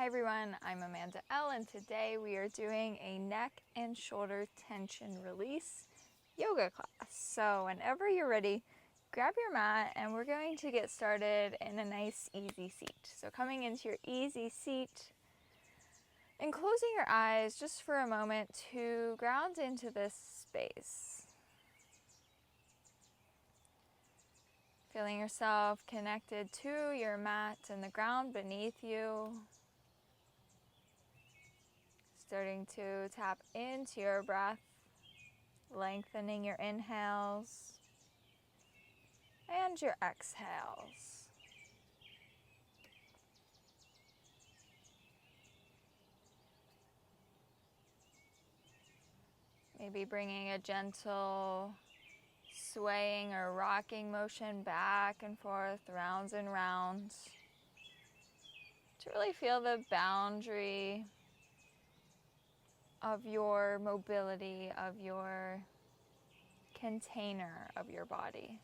Hi everyone, I'm Amanda L, and today we are doing a neck and shoulder tension release yoga class. So whenever you're ready, grab your mat and we're going to get started in a nice easy seat. So coming into your easy seat and closing your eyes just for a moment to ground into this space. Feeling yourself connected to your mat and the ground beneath you. Starting to tap into your breath, lengthening your inhales and your exhales. Maybe bringing a gentle swaying or rocking motion back and forth, rounds and rounds, to really feel the boundary of your mobility, of your container of your body.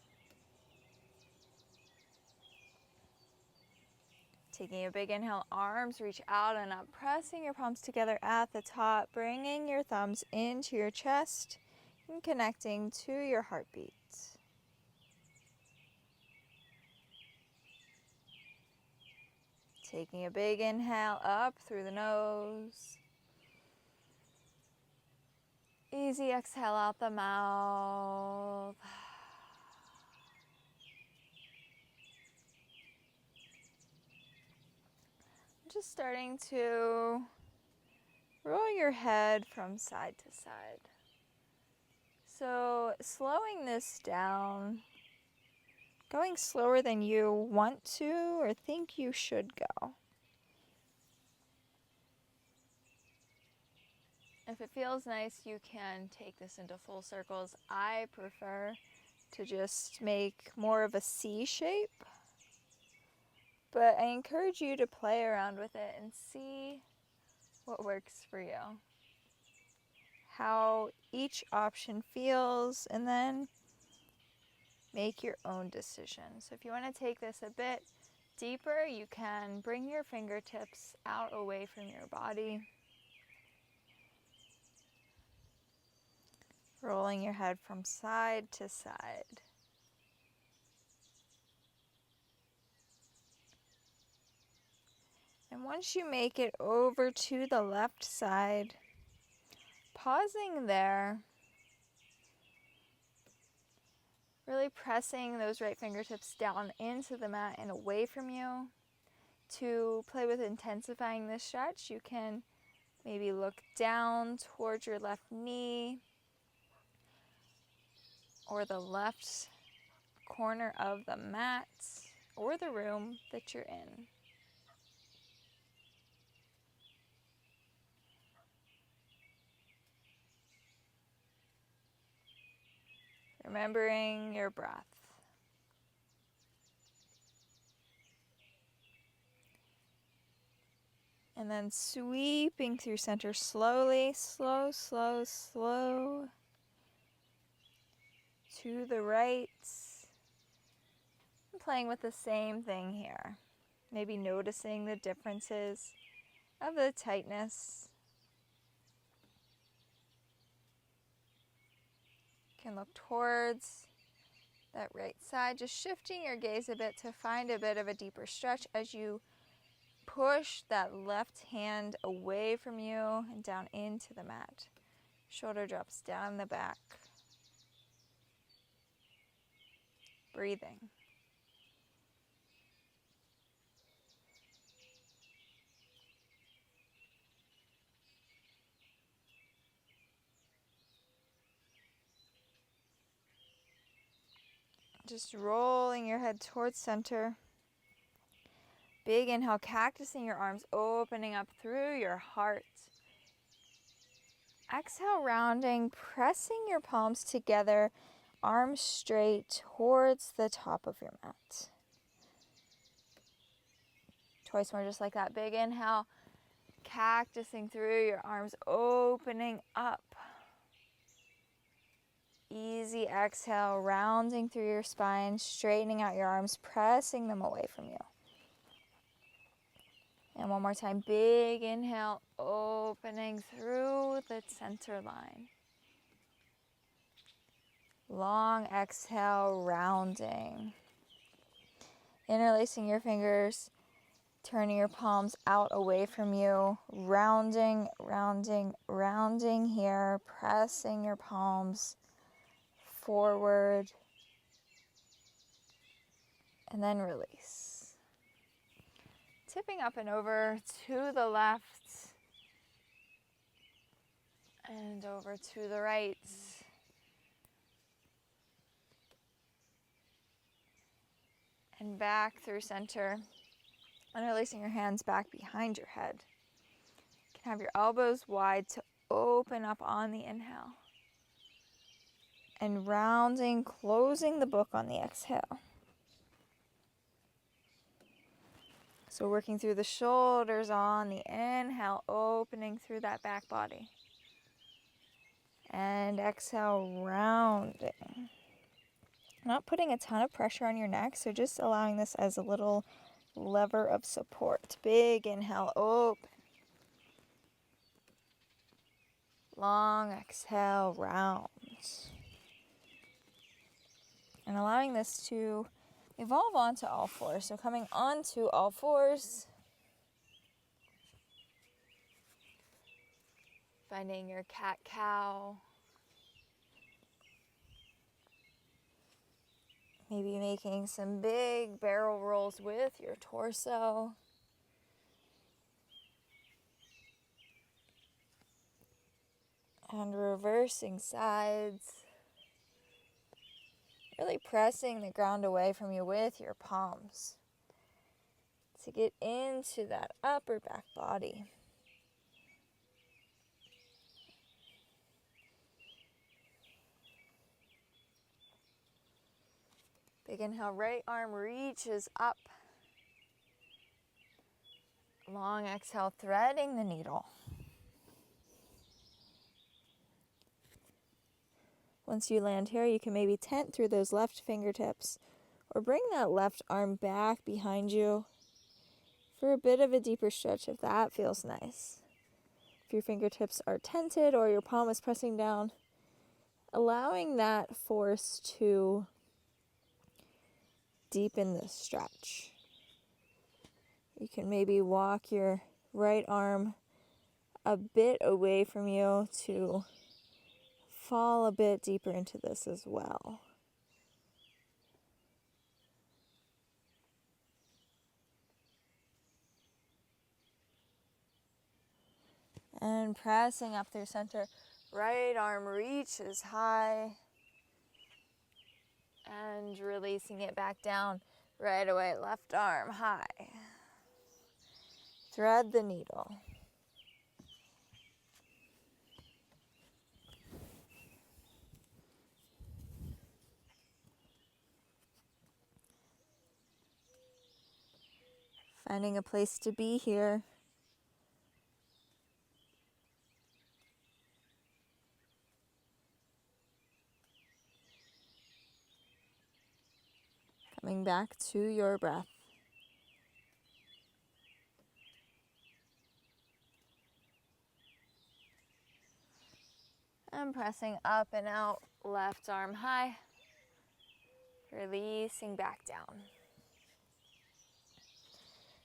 Taking a big inhale, arms reach out and up, pressing your palms together at the top, bringing your thumbs into your chest and connecting to your heartbeat. Taking a big inhale up through the nose. Easy exhale out the mouth. Just starting to roll your head from side to side. So slowing this down, going slower than you want to or think you should go. If it feels nice, you can take this into full circles. I prefer to just make more of a C shape, but I encourage you to play around with it and see what works for you, how each option feels, and then make your own decision. So if you want to take this a bit deeper, you can bring your fingertips out away from your body. Rolling your head from side to side. And once you make it over to the left side, pausing there, really pressing those right fingertips down into the mat and away from you. To play with intensifying this stretch, you can maybe look down towards your left knee or the left corner of the mat or the room that you're in. Remembering your breath. And then sweeping through center slowly, slow, slow, slow. To the right. And playing with the same thing here. Maybe noticing the differences of the tightness. You can look towards that right side, just shifting your gaze a bit to find a bit of a deeper stretch as you push that left hand away from you and down into the mat. Shoulder drops down the back. Breathing. Just rolling your head towards center. Big inhale, cactusing your arms, opening up through your heart. Exhale, rounding, pressing your palms together, arms straight towards the top of your mat. Twice more just like that. Big inhale, cactusing through your arms, opening up. Easy exhale, rounding through your spine, straightening out your arms, pressing them away from you. And one more time, big inhale, opening through the center line. Long exhale, rounding. Interlacing your fingers, turning your palms out away from you, rounding, rounding, rounding here, pressing your palms forward, and then release. Tipping up and over to the left, and over to the right. And back through center. Interlacing your hands back behind your head. You can have your elbows wide to open up on the inhale. And rounding, closing the book on the exhale. So working through the shoulders on the inhale, opening through that back body. And exhale, rounding. Not putting a ton of pressure on your neck, so just allowing this as a little lever of support. Big inhale, open. Long exhale, round. And allowing this to evolve onto all fours. So coming onto all fours. Finding your cat-cow. Maybe making some big barrel rolls with your torso. And reversing sides. Really pressing the ground away from you with your palms to get into that upper back body. Big inhale, right arm reaches up. Long exhale, threading the needle. Once you land here, you can maybe tent through those left fingertips or bring that left arm back behind you for a bit of a deeper stretch if that feels nice. If your fingertips are tented or your palm is pressing down, allowing that force to deepen the stretch. You can maybe walk your right arm a bit away from you to fall a bit deeper into this as well. And pressing up through center, right arm reaches high. And releasing it back down right away, left arm high. Thread the needle. Finding a place to be here. Coming back to your breath. And pressing up and out, left arm high. Releasing back down.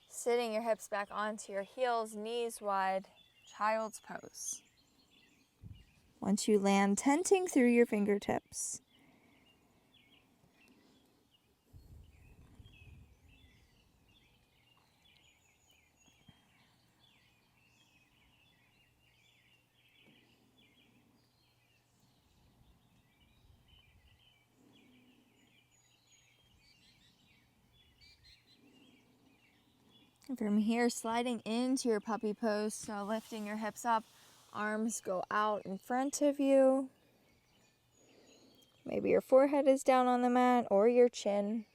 Sitting your hips back onto your heels, knees wide, child's pose. Once you land, tenting through your fingertips. And from here, sliding into your puppy pose, so lifting your hips up, arms go out in front of you. Maybe your forehead is down on the mat or your chin.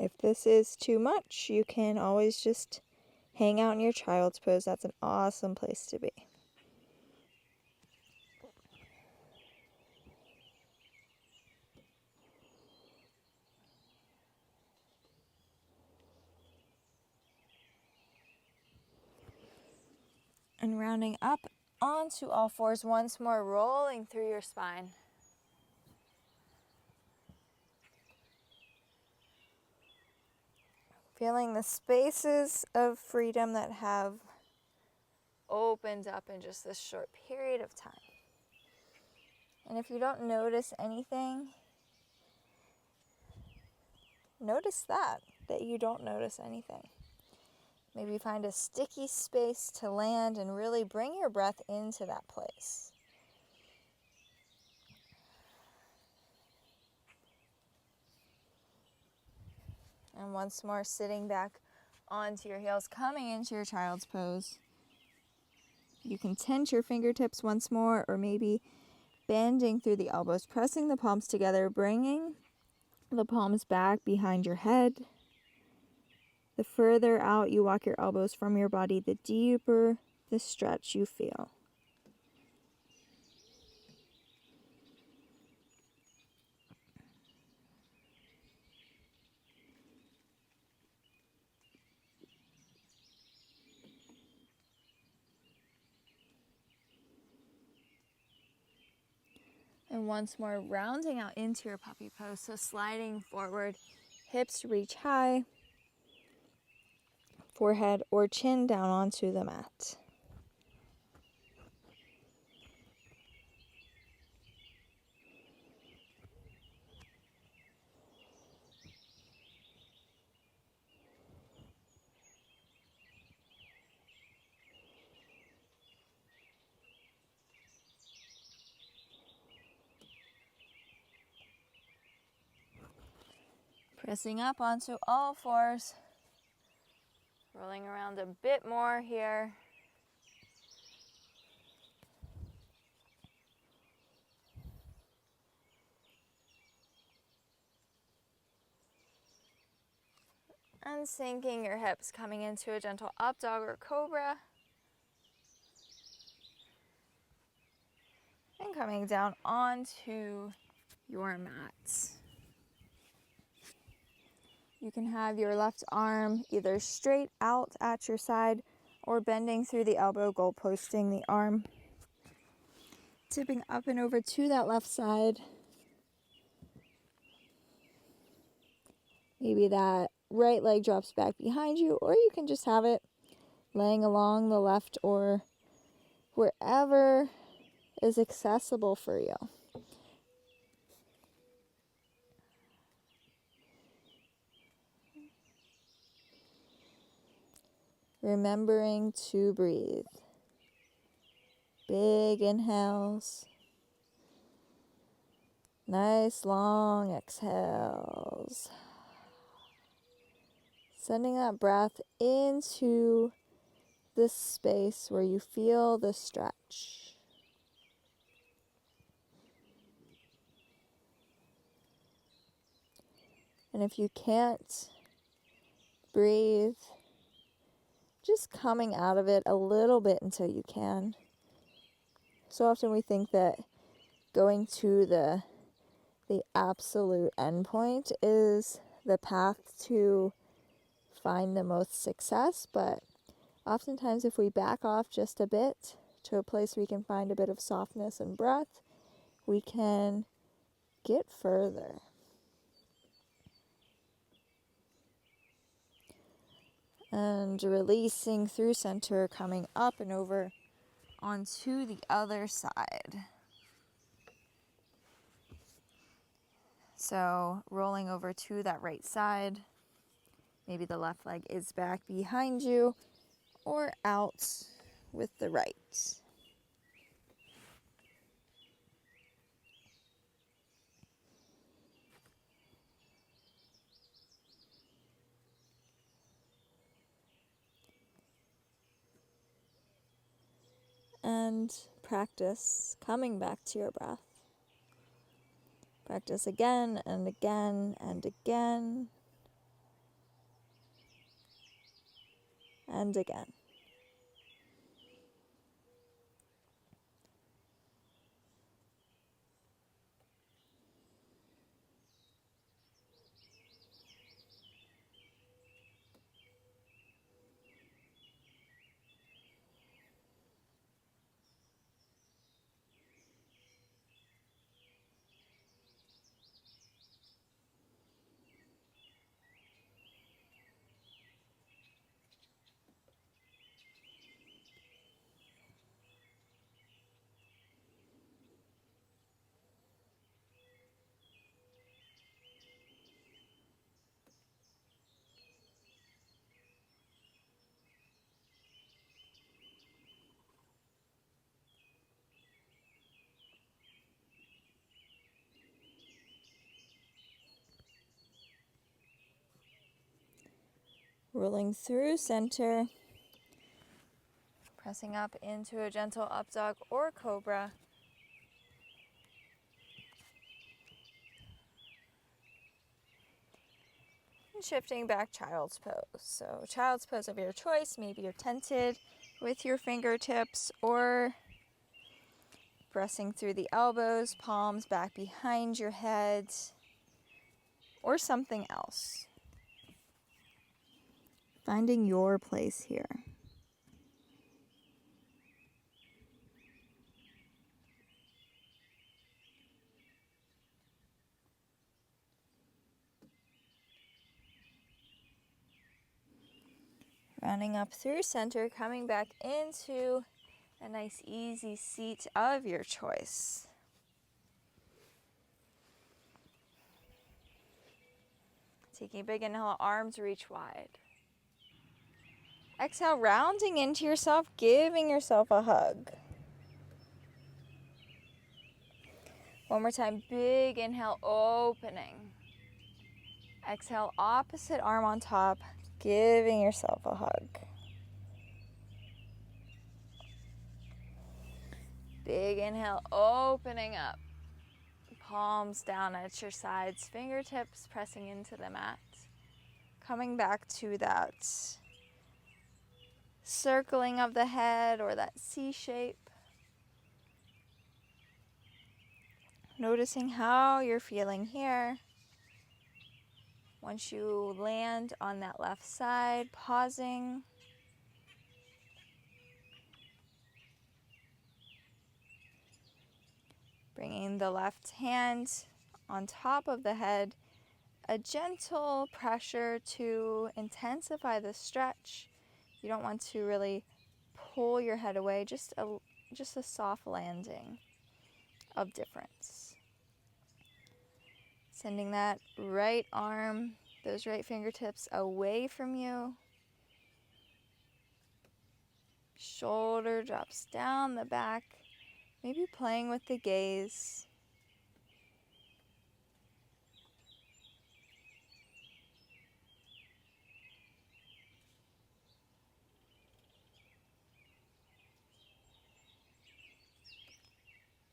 If this is too much, you can always just hang out in your child's pose. That's an awesome place to be. And rounding up onto all fours once more, rolling through your spine. Feeling the spaces of freedom that have opened up in just this short period of time. And if you don't notice anything, notice that you don't notice anything. Maybe find a sticky space to land and really bring your breath into that place. And once more, sitting back onto your heels, coming into your child's pose. You can tense your fingertips once more, or maybe bending through the elbows, pressing the palms together, bringing the palms back behind your head. The further out you walk your elbows from your body, the deeper the stretch you feel. And once more, rounding out into your puppy pose. So sliding forward, hips reach high, forehead or chin down onto the mat. Pressing up onto all fours. Rolling around a bit more here. And sinking your hips, coming into a gentle up dog or cobra. And coming down onto your mat. You can have your left arm either straight out at your side or bending through the elbow, goal posting the arm. Tipping up and over to that left side. Maybe that right leg drops back behind you, or you can just have it laying along the left or wherever is accessible for you. Remembering to breathe. Big inhales. Nice long exhales. Sending that breath into this space where you feel the stretch. And if you can't breathe, just coming out of it a little bit until you can. So often we think that going to the absolute endpoint is the path to find the most success, but oftentimes if we back off just a bit to a place we can find a bit of softness and breath, we can get further. And releasing through center, coming up and over onto the other side. So rolling over to that right side. Maybe the left leg is back behind you or out with the right. And practice coming back to your breath. Practice again and again and again and again. Rolling through center, pressing up into a gentle up dog or cobra. And shifting back child's pose. So child's pose of your choice. Maybe you're tented with your fingertips or pressing through the elbows, palms back behind your head, or something else. Finding your place here. Rounding up through center, coming back into a nice easy seat of your choice. Taking a big inhale, arms reach wide. Exhale, rounding into yourself, giving yourself a hug. One more time, big inhale, opening. Exhale, opposite arm on top, giving yourself a hug. Big inhale, opening up. Palms down at your sides, fingertips pressing into the mat. Coming back to that circling of the head or that C shape. Noticing how you're feeling here. Once you land on that left side, pausing. Bringing the left hand on top of the head. A gentle pressure to intensify the stretch. You don't want to really pull your head away, just a soft landing of difference. Sending that right arm, those right fingertips away from you. Shoulder drops down the back, maybe playing with the gaze.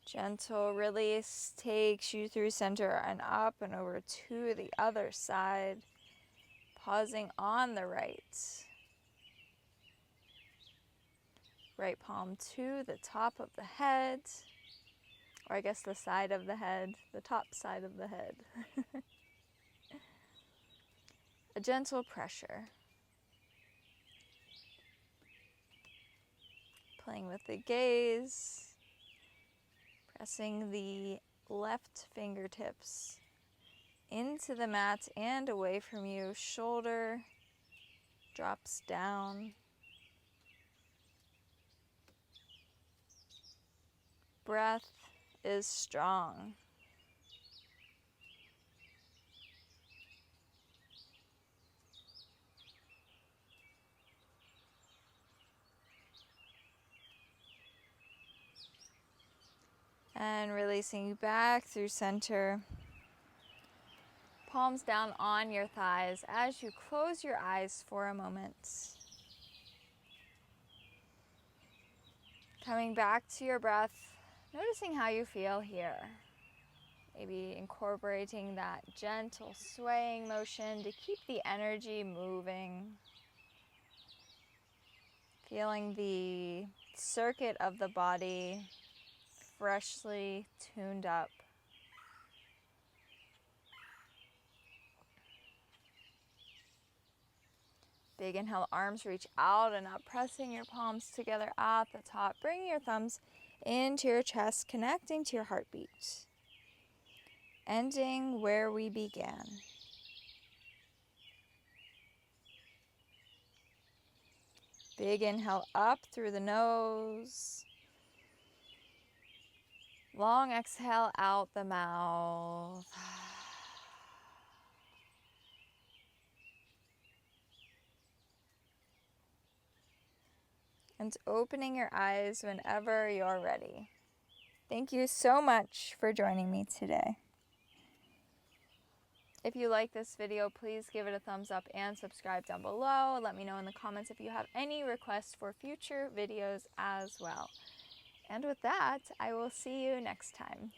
Gentle release takes you through center and up and over to the other side. Pausing on the right. Right palm to the top of the head. Or I guess the side of the head, the top side of the head. A gentle pressure. Playing with the gaze. Pressing the left fingertips into the mat and away from you. Shoulder drops down. Breath is strong. And releasing back through center. Palms down on your thighs as you close your eyes for a moment. Coming back to your breath, noticing how you feel here. Maybe incorporating that gentle swaying motion to keep the energy moving. Feeling the circuit of the body freshly tuned up. Big inhale, arms reach out and up, pressing your palms together at the top. Bring your thumbs into your chest, connecting to your heartbeat. Ending where we began. Big inhale up through the nose. Long exhale out the mouth. And opening your eyes whenever you're ready. Thank you so much for joining me today. If you like this video, please give it a thumbs up and subscribe down below. Let me know in the comments if you have any requests for future videos as well. And with that, I will see you next time.